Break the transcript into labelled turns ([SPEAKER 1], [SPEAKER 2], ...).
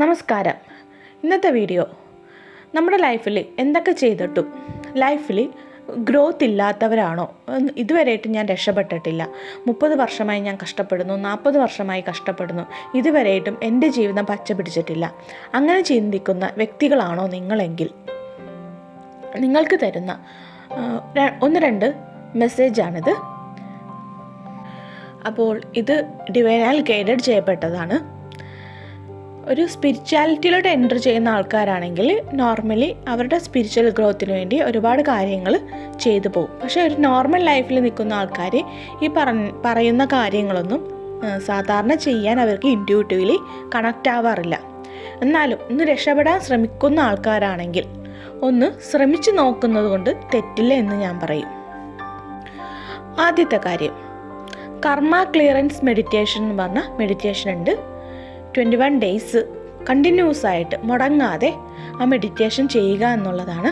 [SPEAKER 1] നമസ്കാരം. ഇന്നത്തെ വീഡിയോ നമ്മുടെ ലൈഫിൽ എന്തൊക്കെ ചെയ്തിട്ടും ലൈഫിൽ ഗ്രോത്ത് ഇല്ലാത്തവരാണോ? ഇതുവരെയായിട്ട് ഞാൻ രക്ഷപ്പെട്ടിട്ടില്ല. 30 വർഷമായി ഞാൻ കഷ്ടപ്പെടുന്നു, 40 വർഷമായി കഷ്ടപ്പെടുന്നു, ഇതുവരെയായിട്ടും എൻ്റെ ജീവിതം പച്ച പിടിച്ചിട്ടില്ല. അങ്ങനെ ചിന്തിക്കുന്ന വ്യക്തികളാണോ നിങ്ങളെങ്കിൽ നിങ്ങൾക്ക് തരുന്ന 1-2 മെസ്സേജാണിത്. അപ്പോൾ ഇത് ഡിവൈനാൽ ഗൈഡഡ് ചെയ്യപ്പെട്ടതാണ്. ഒരു സ്പിരിച്വാലിറ്റിയിലോട്ട് എൻ്റർ ചെയ്യുന്ന ആൾക്കാരാണെങ്കിൽ നോർമലി അവരുടെ സ്പിരിച്വൽ ഗ്രോത്തിന് വേണ്ടി ഒരുപാട് കാര്യങ്ങൾ ചെയ്തു പോകും. പക്ഷേ ഒരു നോർമൽ ലൈഫിൽ നിൽക്കുന്ന ആൾക്കാർ ഈ പറയുന്ന കാര്യങ്ങളൊന്നും സാധാരണ ചെയ്യാൻ അവർക്ക് ഇൻറ്റ്യൂട്ടീവ്ലി കണക്റ്റ് ആവാറില്ല. എന്നാലും ഒന്ന് രക്ഷപ്പെടാൻ ശ്രമിക്കുന്ന ആൾക്കാരാണെങ്കിൽ ഒന്ന് ശ്രമിച്ചു നോക്കുന്നത് കൊണ്ട് തെറ്റില്ല എന്ന് ഞാൻ പറയും. ആദ്യത്തെ കാര്യം, കർമ്മ ക്ലിയറൻസ് മെഡിറ്റേഷൻ എന്ന് പറഞ്ഞ മെഡിറ്റേഷൻ ഉണ്ട്. 21 days കണ്ടിന്യൂസ് ആയിട്ട് മുടങ്ങാതെ ആ മെഡിറ്റേഷൻ ചെയ്യുക എന്നുള്ളതാണ്.